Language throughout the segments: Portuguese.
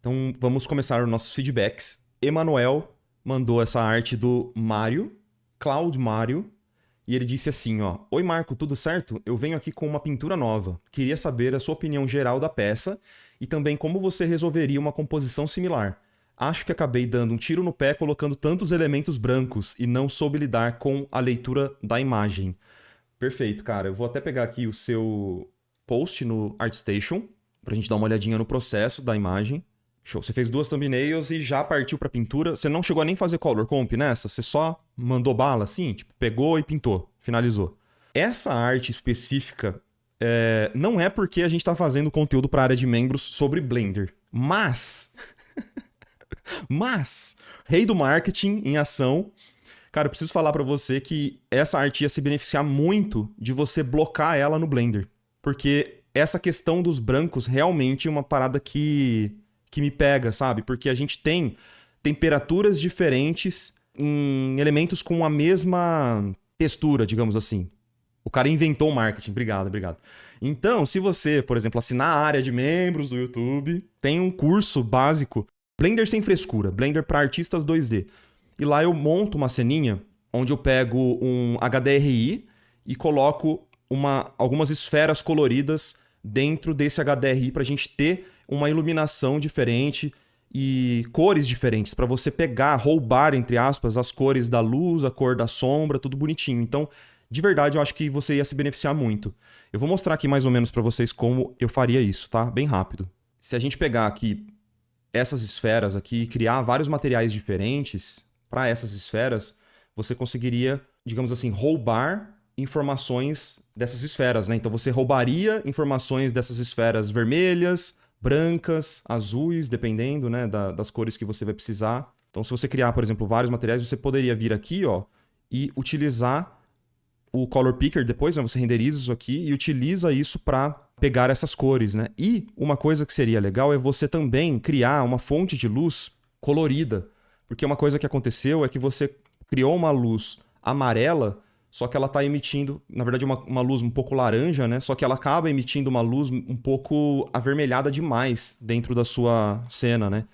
Então vamos começar os nossos feedbacks. Emanuel mandou essa arte do Mário, Cloud Mário, e ele disse assim, ó: Oi Marco, tudo certo? Eu venho aqui com uma pintura nova. Queria saber a sua opinião geral da peça e também como você resolveria uma composição similar. Acho que acabei dando um tiro no pé colocando tantos elementos brancos e não soube lidar com a leitura da imagem. Perfeito, cara. Eu vou até pegar aqui o seu post no ArtStation pra gente dar uma olhadinha no processo da imagem. Show. Você fez 2 thumbnails e já partiu pra pintura. Você não chegou a nem fazer color comp nessa? Você só mandou bala assim? Tipo, pegou e pintou. Finalizou. Essa arte específica não é porque a gente tá fazendo conteúdo pra área de membros sobre Blender. Mas... rei do marketing em ação... Cara, eu preciso falar pra você que essa arte ia se beneficiar muito de você blocar ela no Blender. Porque essa questão dos brancos realmente é uma parada que me pega, sabe? Porque a gente tem temperaturas diferentes em elementos com a mesma textura, digamos assim. O cara inventou o marketing. Obrigado. Então, se você, por exemplo, assinar a área de membros do YouTube, tem um curso básico, Blender sem frescura, Blender para artistas 2D. E lá eu monto uma ceninha onde eu pego um HDRI e coloco algumas esferas coloridas dentro desse HDRI para a gente ter uma iluminação diferente e cores diferentes, para você pegar, roubar, entre aspas, as cores da luz, a cor da sombra, tudo bonitinho. Então, de verdade, eu acho que você ia se beneficiar muito. Eu vou mostrar aqui mais ou menos para vocês como eu faria isso, tá? Bem rápido. Se a gente pegar aqui essas esferas aqui e criar vários materiais diferentes... Para essas esferas, você conseguiria, digamos assim, roubar informações dessas esferas, né? Então você roubaria informações dessas esferas vermelhas, brancas, azuis, dependendo, né, das cores que você vai precisar. Então se você criar, por exemplo, vários materiais, você poderia vir aqui, ó, e utilizar o Color Picker depois, né? Você renderiza isso aqui e utiliza isso para pegar essas cores, né? E uma coisa que seria legal é você também criar uma fonte de luz colorida. Porque uma coisa que aconteceu é que você criou uma luz amarela, só que ela está emitindo, na verdade, uma luz um pouco laranja, né? Só que ela acaba emitindo uma luz um pouco avermelhada demais dentro da sua cena, né?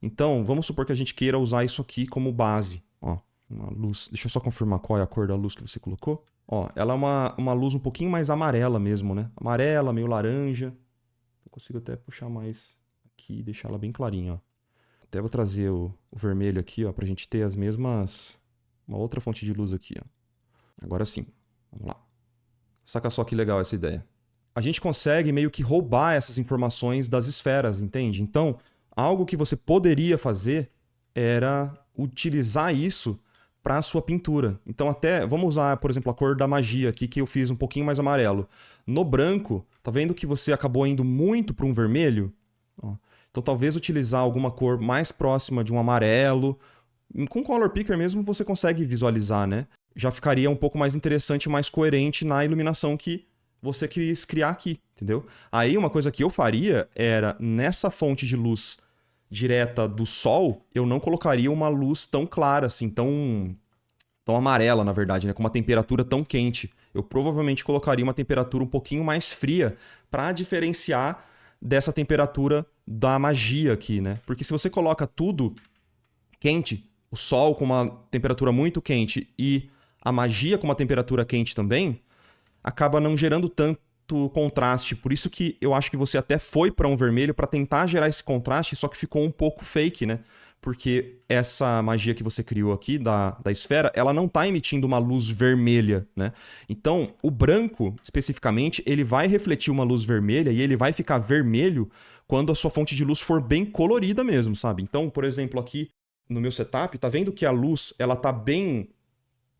Então, vamos supor que a gente queira usar isso aqui como base. Ó, uma luz. Deixa eu só confirmar qual é a cor da luz que você colocou. Ó, ela é uma luz um pouquinho mais amarela mesmo, né? Amarela, meio laranja. Eu consigo até puxar mais aqui e deixar ela bem clarinha, ó. Até vou trazer o vermelho aqui, ó, pra gente ter as mesmas... Uma outra fonte de luz aqui, ó. Agora sim. Vamos lá. Saca só que legal essa ideia. A gente consegue meio que roubar essas informações das esferas, entende? Então, algo que você poderia fazer era utilizar isso para a sua pintura. Então, até... Vamos usar, por exemplo, a cor da magia aqui, que eu fiz um pouquinho mais amarelo. No branco, tá vendo que você acabou indo muito para um vermelho? Ó. Então, talvez utilizar alguma cor mais próxima de um amarelo. Com Color Picker mesmo, você consegue visualizar, né? Já ficaria um pouco mais interessante, mais coerente na iluminação que você quis criar aqui, entendeu? Aí, uma coisa que eu faria era, nessa fonte de luz direta do sol, eu não colocaria uma luz tão clara, assim, tão amarela, na verdade, né? Com uma temperatura tão quente. Eu provavelmente colocaria uma temperatura um pouquinho mais fria para diferenciar dessa temperatura da magia aqui, né? Porque se você coloca tudo quente, o sol com uma temperatura muito quente e a magia com uma temperatura quente também, acaba não gerando tanto contraste. Por isso que eu acho que você até foi para um vermelho para tentar gerar esse contraste, só que ficou um pouco fake, né? Porque essa magia que você criou aqui da esfera, ela não está emitindo uma luz vermelha, né? Então, o branco, especificamente, ele vai refletir uma luz vermelha e ele vai ficar vermelho quando a sua fonte de luz for bem colorida mesmo, sabe? Então, por exemplo, aqui no meu setup, tá vendo que a luz, ela tá bem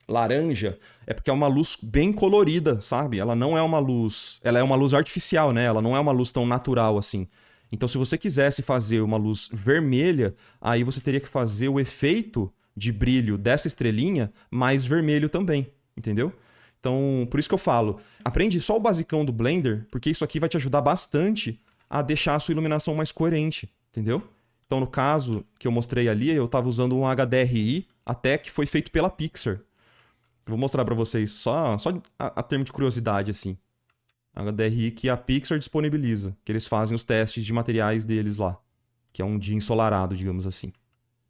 laranja? É porque é uma luz bem colorida, sabe? Ela não é uma luz... Ela é uma luz artificial, né? Ela não é uma luz tão natural assim. Então, se você quisesse fazer uma luz vermelha, aí você teria que fazer o efeito de brilho dessa estrelinha mais vermelho também, entendeu? Então, por isso que eu falo, aprende só o basicão do Blender, porque isso aqui vai te ajudar bastante a deixar a sua iluminação mais coerente, entendeu? Então, no caso que eu mostrei ali, eu estava usando um HDRI, até que foi feito pela Pixar. Eu vou mostrar para vocês só a termo de curiosidade, assim. HDRI que a Pixar disponibiliza, que eles fazem os testes de materiais deles lá. que é um dia ensolarado, digamos assim.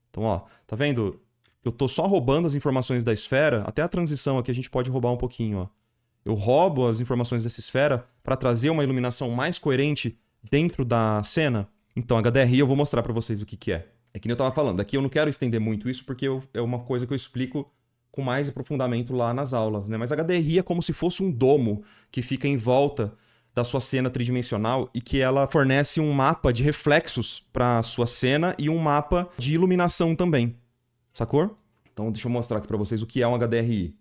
Então, ó, tá vendo? Eu tô só roubando as informações da esfera, até a transição aqui a gente pode roubar um pouquinho, ó. Eu roubo as informações dessa esfera para trazer uma iluminação mais coerente dentro da cena. Então, HDRI eu vou mostrar para vocês o que que é. É que nem eu tava falando, aqui eu não quero estender muito isso porque é uma coisa que eu explico com mais aprofundamento lá nas aulas, né? Mas HDRI é como se fosse um domo que fica em volta da sua cena tridimensional e que ela fornece um mapa de reflexos para a sua cena e um mapa de iluminação também. Sacou? Então deixa eu mostrar aqui para vocês o que é um HDRI.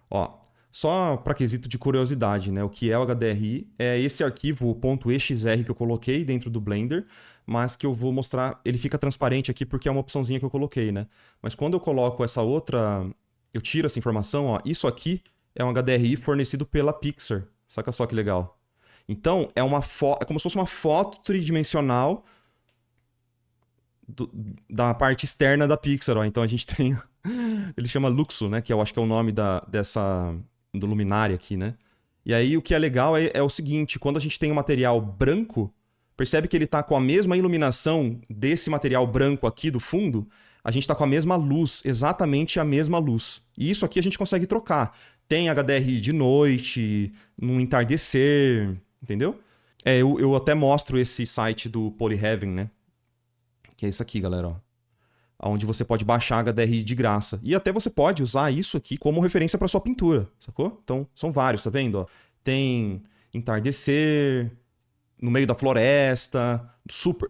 Ó, só para quesito de curiosidade, né? O que é o HDRI é esse arquivo .exr que eu coloquei dentro do Blender, mas que eu vou mostrar, ele fica transparente aqui porque é uma opçãozinha que eu coloquei, né? Mas quando eu coloco essa outra, eu tiro essa informação, ó, isso aqui é um HDRI fornecido pela Pixar. Saca só que legal. Então, é como se fosse uma foto tridimensional da parte externa da Pixar, ó. Então a gente tem... Ele chama Luxo, né? Que eu acho que é o nome do luminária aqui, né? E aí o que é legal é o seguinte, quando a gente tem um material branco, percebe que ele tá com a mesma iluminação desse material branco aqui do fundo, a gente tá com a mesma luz, exatamente a mesma luz. E isso aqui a gente consegue trocar. Tem HDRI de noite, no entardecer, entendeu? Eu até mostro esse site do Polyheaven, né? Que é isso aqui, galera, ó. Onde você pode baixar HDRI de graça. E até você pode usar isso aqui como referência para sua pintura, sacou? Então, são vários, tá vendo? Ó? Tem entardecer, no meio da floresta,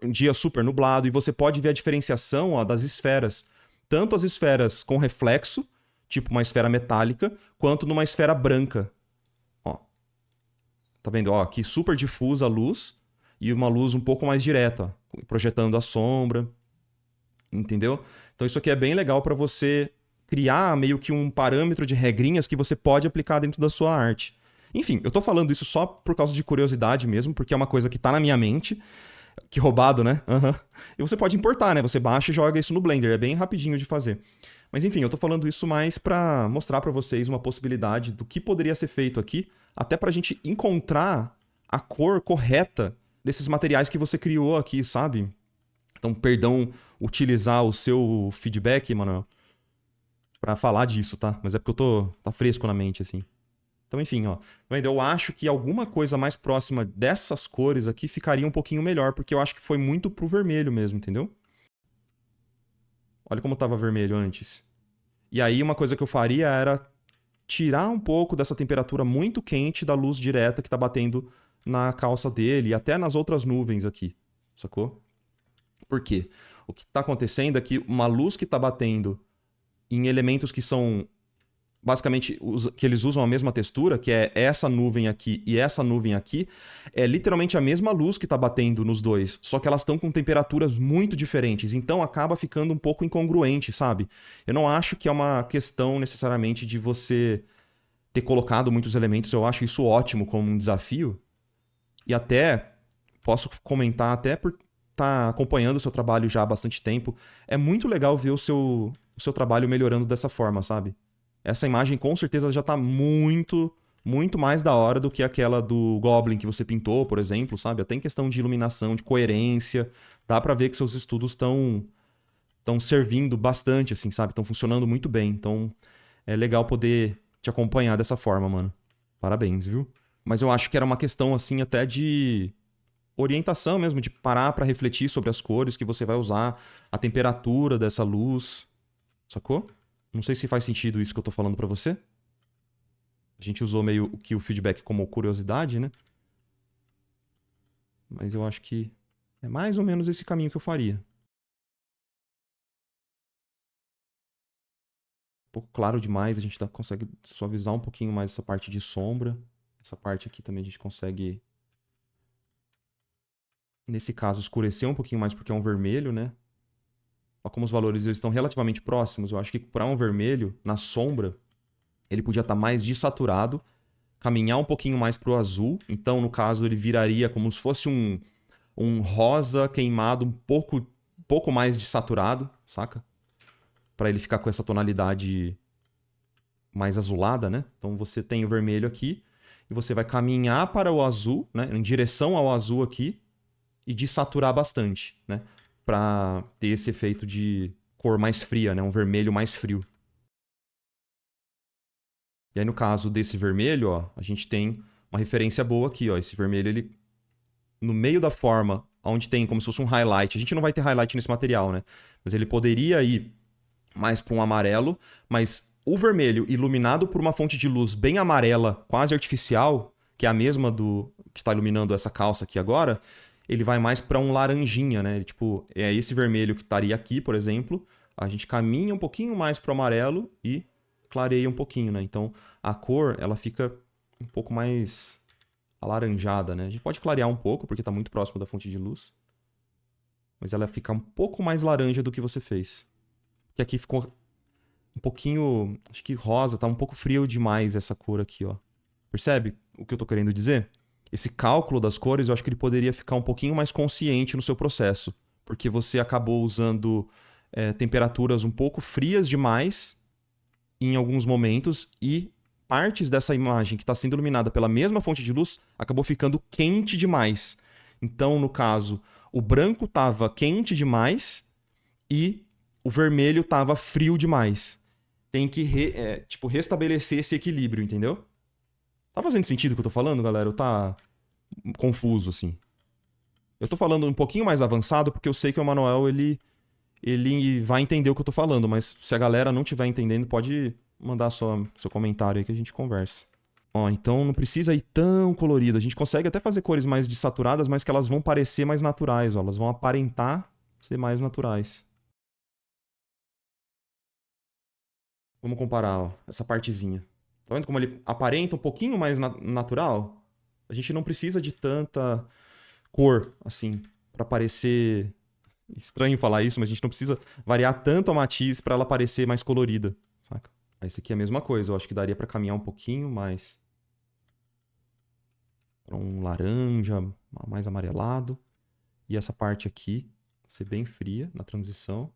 dia super nublado, e você pode ver a diferenciação, ó, das esferas. Tanto as esferas com reflexo, tipo uma esfera metálica, quanto numa esfera branca. Ó. Tá vendo? Ó, aqui super difusa a luz e uma luz um pouco mais direta, ó, projetando a sombra. Entendeu? Então isso aqui é bem legal para você criar meio que um parâmetro de regrinhas que você pode aplicar dentro da sua arte. Enfim, eu tô falando isso só por causa de curiosidade mesmo, porque é uma coisa que tá na minha mente. Que roubado, né? Uhum. E você pode importar, né? Você baixa e joga isso no Blender, é bem rapidinho de fazer. Mas enfim, eu tô falando isso mais para mostrar para vocês uma possibilidade do que poderia ser feito aqui, até pra gente encontrar a cor correta desses materiais que você criou aqui, sabe? Então, perdão utilizar o seu feedback, Manuel, pra falar disso, tá? Mas é porque tá fresco na mente, assim. Então, enfim, ó. Eu acho que alguma coisa mais próxima dessas cores aqui ficaria um pouquinho melhor, porque eu acho que foi muito pro vermelho mesmo, entendeu? Olha como tava vermelho antes. E aí, uma coisa que eu faria era tirar um pouco dessa temperatura muito quente da luz direta que tá batendo na calça dele e até nas outras nuvens aqui, sacou? Por quê? O que está acontecendo é que uma luz que está batendo em elementos que são basicamente que eles usam a mesma textura, que é essa nuvem aqui e essa nuvem aqui, é literalmente a mesma luz que está batendo nos dois, só que elas estão com temperaturas muito diferentes, então acaba ficando um pouco incongruente, sabe? Eu não acho que é uma questão necessariamente de você ter colocado muitos elementos, eu acho isso ótimo como um desafio, e até posso comentar até por tá acompanhando o seu trabalho já há bastante tempo, é muito legal ver o seu trabalho melhorando dessa forma, sabe? Essa imagem com certeza já tá muito, muito mais da hora do que aquela do Goblin que você pintou, por exemplo, sabe? Até em questão de iluminação, de coerência, dá pra ver que seus estudos estão servindo bastante, assim, sabe? Estão funcionando muito bem. Então, é legal poder te acompanhar dessa forma, mano. Parabéns, viu? Mas eu acho que era uma questão, assim, até de orientação mesmo, de parar para refletir sobre as cores que você vai usar, a temperatura dessa luz, sacou? Não sei se faz sentido isso que eu tô falando para você. A gente usou meio que o feedback como curiosidade, né? Mas eu acho que é mais ou menos esse caminho que eu faria. Um pouco claro demais, a gente consegue suavizar um pouquinho mais essa parte de sombra. Essa parte aqui também a gente consegue, nesse caso, escurecer um pouquinho mais porque é um vermelho, né? Olha como os valores eles estão relativamente próximos. Eu acho que para um vermelho, na sombra, ele podia estar mais desaturado, caminhar um pouquinho mais para o azul. Então, no caso, ele viraria como se fosse um rosa queimado um pouco mais desaturado, saca? Para ele ficar com essa tonalidade mais azulada, né? Então, você tem o vermelho aqui e você vai caminhar para o azul, né? Em direção ao azul aqui, e desaturar bastante, né? para ter esse efeito de cor mais fria, né? Um vermelho mais frio. E aí, no caso desse vermelho, ó, a gente tem uma referência boa aqui, ó. Esse vermelho, ele no meio da forma, onde tem como se fosse um highlight. A gente não vai ter highlight nesse material, né? Mas ele poderia ir mais para um amarelo, mas o vermelho iluminado por uma fonte de luz bem amarela, quase artificial, que é a mesma do que está iluminando essa calça aqui agora, ele vai mais para um laranjinha, né? Tipo, é esse vermelho que estaria aqui, por exemplo. A gente caminha um pouquinho mais para o amarelo e clareia um pouquinho, né? Então, a cor, ela fica um pouco mais alaranjada, né? A gente pode clarear um pouco, porque está muito próximo da fonte de luz. Mas ela fica um pouco mais laranja do que você fez. Que aqui ficou um pouquinho... Acho que rosa, tá um pouco frio demais essa cor aqui, ó. Percebe o que eu tô querendo dizer? Esse cálculo das cores, eu acho que ele poderia ficar um pouquinho mais consciente no seu processo. Porque você acabou usando temperaturas um pouco frias demais em alguns momentos e partes dessa imagem que está sendo iluminada pela mesma fonte de luz acabou ficando quente demais. Então, no caso, o branco estava quente demais e o vermelho estava frio demais. Tem que restabelecer esse equilíbrio, entendeu? Tá fazendo sentido o que eu tô falando, galera? Ou tá confuso, assim? Eu tô falando um pouquinho mais avançado porque eu sei que o Manuel, ele vai entender o que eu tô falando, mas se a galera não estiver entendendo, pode mandar seu comentário aí que a gente conversa. Ó, então não precisa ir tão colorido. A gente consegue até fazer cores mais dessaturadas, mas que elas vão parecer mais naturais, ó. Elas vão aparentar ser mais naturais. Vamos comparar, ó, essa partezinha. Tá vendo como ele aparenta um pouquinho mais natural? A gente não precisa de tanta cor, assim, pra parecer... Estranho falar isso, mas a gente não precisa variar tanto a matiz pra ela parecer mais colorida, saca? Esse aqui é a mesma coisa, eu acho que daria pra caminhar um pouquinho mais pra um laranja, mais amarelado. E essa parte aqui ser bem fria na transição.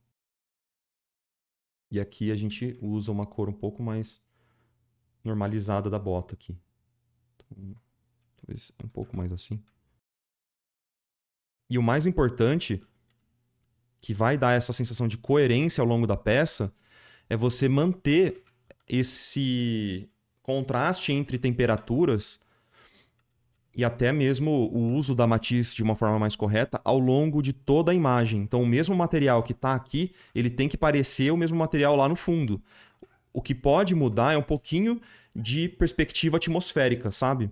E aqui a gente usa uma cor um pouco mais normalizada da bota aqui. Então, talvez um pouco mais assim. E o mais importante, que vai dar essa sensação de coerência ao longo da peça, é você manter esse contraste entre temperaturas e até mesmo o uso da matiz de uma forma mais correta ao longo de toda a imagem. Então, o mesmo material que está aqui, ele tem que parecer o mesmo material lá no fundo. O que pode mudar é um pouquinho de perspectiva atmosférica, sabe?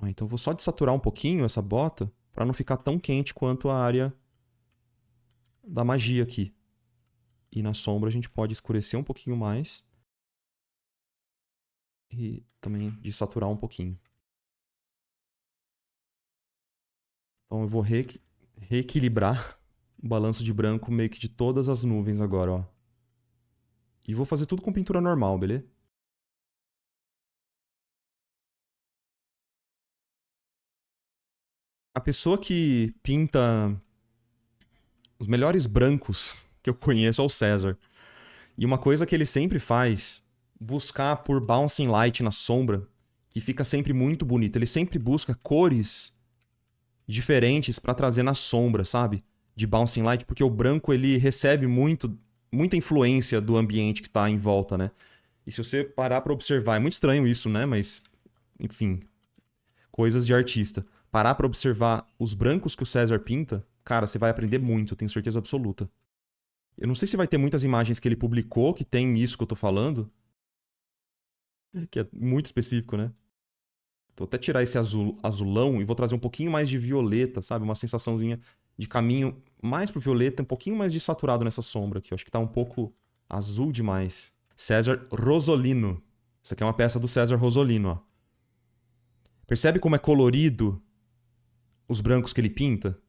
Então, vou só desaturar um pouquinho essa bota para não ficar tão quente quanto a área da magia aqui. E na sombra a gente pode escurecer um pouquinho mais e também desaturar um pouquinho. Então eu vou reequilibrar o balanço de branco meio que de todas as nuvens agora, ó. E vou fazer tudo com pintura normal, beleza? A pessoa que pinta os melhores brancos que eu conheço é o César. E uma coisa que ele sempre faz, buscar por bouncing light na sombra, que fica sempre muito bonito. Ele sempre busca cores diferentes para trazer na sombra, sabe? De bouncing light, porque o branco ele recebe muita influência do ambiente que tá em volta, né? E se você parar para observar, é muito estranho isso, né? Mas, enfim, coisas de artista. Parar para observar os brancos que o César pinta, cara, você vai aprender muito, eu tenho certeza absoluta. Eu não sei se vai ter muitas imagens que ele publicou que tem isso que eu tô falando, que é muito específico, né? Vou até tirar esse azulão e vou trazer um pouquinho mais de violeta, sabe? Uma sensaçãozinha de caminho mais pro violeta, um pouquinho mais de saturado nessa sombra aqui. Eu acho que tá um pouco azul demais. César Rosolino. Essa aqui é uma peça do César Rosolino, ó. Percebe como é colorido os brancos que ele pinta?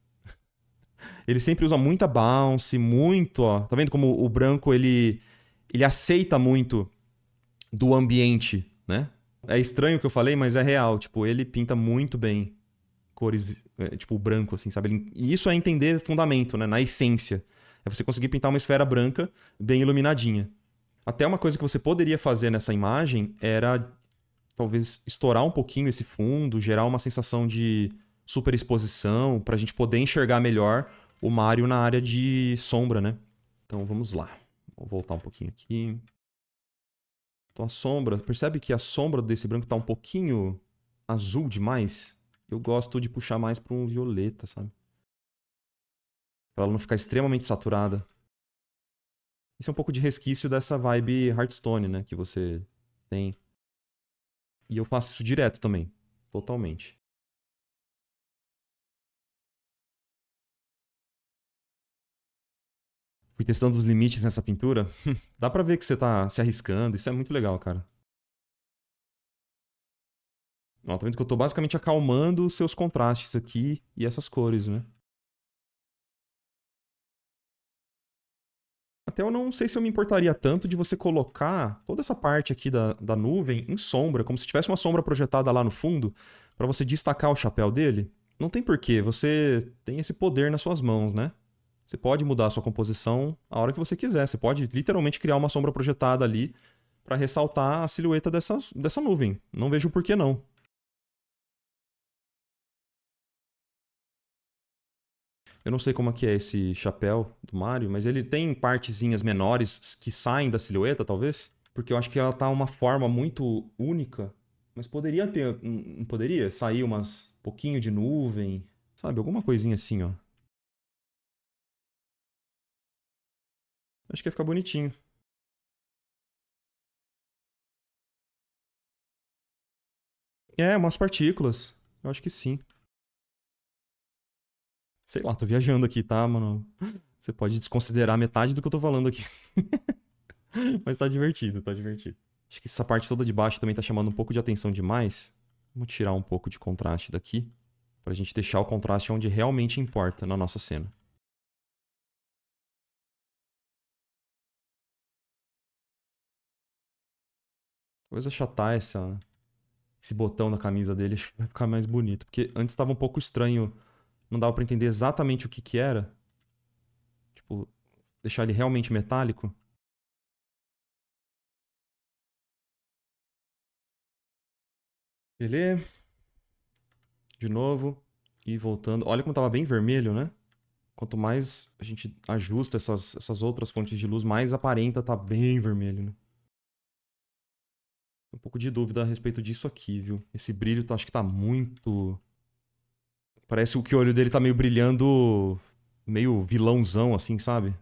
Ele sempre usa muita bounce, muito, ó. Tá vendo como o branco, ele aceita muito do ambiente, né? É estranho o que eu falei, mas é real. Tipo, ele pinta muito bem cores, tipo, branco, assim, sabe? E isso é entender fundamento, né? Na essência. É você conseguir pintar uma esfera branca bem iluminadinha. Até uma coisa que você poderia fazer nessa imagem era, talvez, estourar um pouquinho esse fundo, gerar uma sensação de superexposição, pra gente poder enxergar melhor o Mario na área de sombra, né? Então vamos lá. Vou voltar um pouquinho aqui. Então a sombra, percebe que a sombra desse branco tá um pouquinho azul demais? Eu gosto de puxar mais para um violeta, sabe? Pra ela não ficar extremamente saturada. Isso é um pouco de resquício dessa vibe Hearthstone, né? Que você tem. E eu faço isso direto também. Totalmente. Fui testando os limites nessa pintura. Dá pra ver que você tá se arriscando. Isso é muito legal, cara. Ó, tá vendo que eu tô basicamente acalmando os seus contrastes aqui e essas cores, né? Até eu não sei se eu me importaria tanto de você colocar toda essa parte aqui da nuvem em sombra, como se tivesse uma sombra projetada lá no fundo, pra você destacar o chapéu dele. Não tem porquê, você tem esse poder nas suas mãos, né? Você pode mudar a sua composição a hora que você quiser. Você pode literalmente criar uma sombra projetada ali pra ressaltar a silhueta dessa nuvem. Não vejo por que não. Eu não sei como é que é esse chapéu do Mario, mas ele tem partezinhas menores que saem da silhueta, talvez? Porque eu acho que ela tá uma forma muito única. Mas poderia ter, não poderia sair umas pouquinho de nuvem, sabe? Alguma coisinha assim, ó. Acho que ia ficar bonitinho. É, umas partículas. Eu acho que sim. Sei lá, tô viajando aqui, tá, mano? Você pode desconsiderar metade do que eu tô falando aqui. Mas tá divertido, tá divertido. Acho que essa parte toda de baixo também tá chamando um pouco de atenção demais. Vamos tirar um pouco de contraste daqui, pra gente deixar o contraste onde realmente importa na nossa cena. Talvez achatar esse botão na camisa dele, acho que vai ficar mais bonito. Porque antes estava um pouco estranho, não dava pra entender exatamente o que que era. Tipo, deixar ele realmente metálico. Beleza. De novo. E voltando. Olha como tava bem vermelho, né? Quanto mais a gente ajusta essas outras fontes de luz, mais aparenta tá bem vermelho, né? Um pouco de dúvida a respeito disso aqui, viu? Esse brilho acho que tá muito. Parece que o olho dele tá meio brilhando. Meio vilãozão, assim, sabe?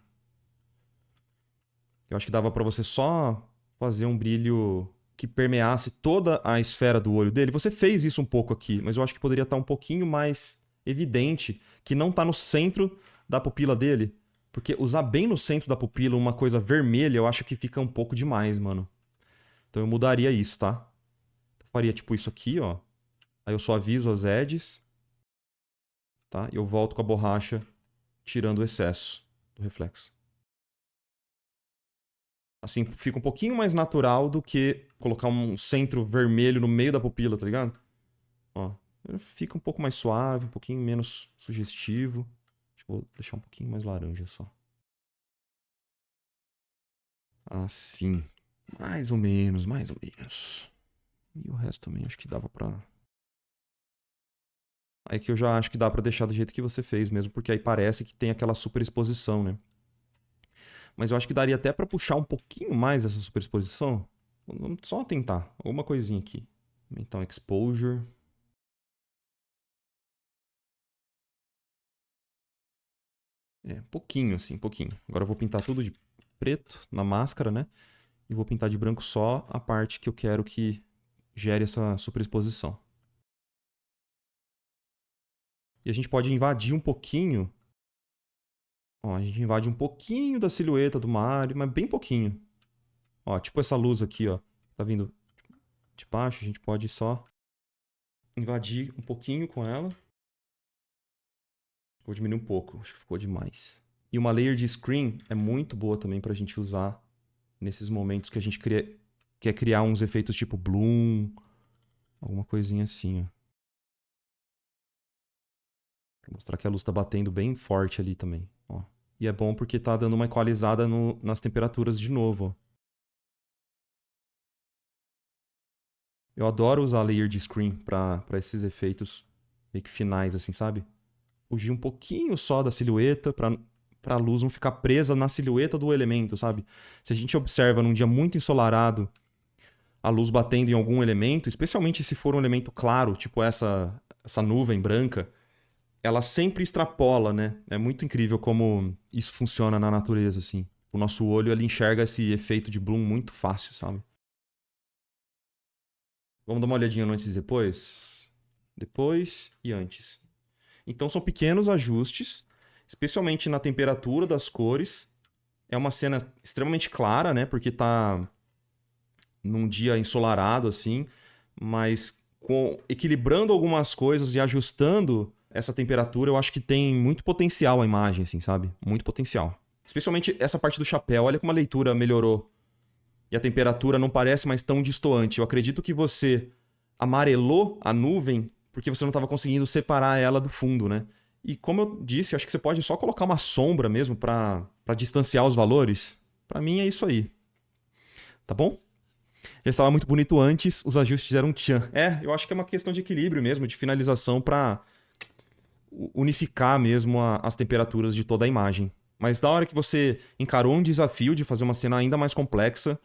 Eu acho que dava pra você só fazer um brilho que permeasse toda a esfera do olho dele. Você fez isso um pouco aqui, mas eu acho que poderia estar um pouquinho mais evidente que não tá no centro da pupila dele. Porque usar bem no centro da pupila uma coisa vermelha, eu acho que fica um pouco demais, mano. Então eu mudaria isso, tá? Eu faria tipo isso aqui, ó. Aí eu só aviso as edges, tá? E eu volto com a borracha tirando o excesso do reflexo. Assim, fica um pouquinho mais natural do que colocar um centro vermelho no meio da pupila, tá ligado? Ó, fica um pouco mais suave, um pouquinho menos sugestivo. Vou deixar um pouquinho mais laranja só. Assim. Mais ou menos, mais ou menos. E o resto também acho que dava pra... Aí que eu já acho que dá pra deixar do jeito que você fez mesmo, porque aí parece que tem aquela superexposição, né? Mas eu acho que daria até pra puxar um pouquinho mais essa superexposição. Vamos só tentar. Alguma coisinha aqui. Então, exposure. É, pouquinho assim, pouquinho. Agora eu vou pintar tudo de preto na máscara, né? E vou pintar de branco só a parte que eu quero que gere essa superexposição. E a gente pode invadir um pouquinho. Ó, a gente invade um pouquinho da silhueta do Mario, mas bem pouquinho. Ó, tipo essa luz aqui, ó. Tá vindo de baixo, a gente pode só invadir um pouquinho com ela. Vou diminuir um pouco, acho que ficou demais. E uma layer de screen é muito boa também pra gente usar nesses momentos que a gente quer criar uns efeitos tipo bloom, alguma coisinha assim, ó. Pra mostrar que a luz tá batendo bem forte ali também, ó. E é bom porque tá dando uma equalizada nas temperaturas de novo, ó. Eu adoro usar layer de screen pra esses efeitos meio que finais, assim, sabe? Fugir um pouquinho só da silhueta pra luz não ficar presa na silhueta do elemento, sabe? Se a gente observa num dia muito ensolarado a luz batendo em algum elemento, especialmente se for um elemento claro, tipo essa nuvem branca, ela sempre extrapola, né? É muito incrível como isso funciona na natureza, assim. O nosso olho, ele enxerga esse efeito de bloom muito fácil, sabe? Vamos dar uma olhadinha no antes e depois? Depois e antes. Então são pequenos ajustes, especialmente na temperatura das cores. É uma cena extremamente clara, né? Porque tá num dia ensolarado, assim, mas equilibrando algumas coisas e ajustando essa temperatura, eu acho que tem muito potencial a imagem, assim, sabe? Muito potencial. Especialmente essa parte do chapéu. Olha como a leitura melhorou. E a temperatura não parece mais tão distoante. Eu acredito que você amarelou a nuvem porque você não estava conseguindo separar ela do fundo, né? E como eu disse, acho que você pode só colocar uma sombra mesmo para distanciar os valores. Para mim é isso aí. Tá bom? Já estava muito bonito antes, os ajustes eram tchan. Eu acho que é uma questão de equilíbrio mesmo, de finalização para unificar mesmo as temperaturas de toda a imagem. Mas da hora que você encarou um desafio de fazer uma cena ainda mais complexa,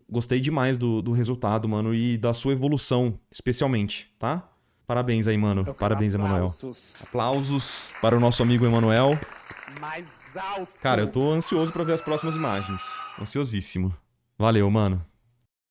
gostei demais do resultado, mano, e da sua evolução, especialmente, tá? Parabéns aí, mano. Parabéns, Emanuel. Aplausos para o nosso amigo Emanuel. Mais alto. Cara, eu tô ansioso para ver as próximas imagens. Ansiosíssimo. Valeu, mano.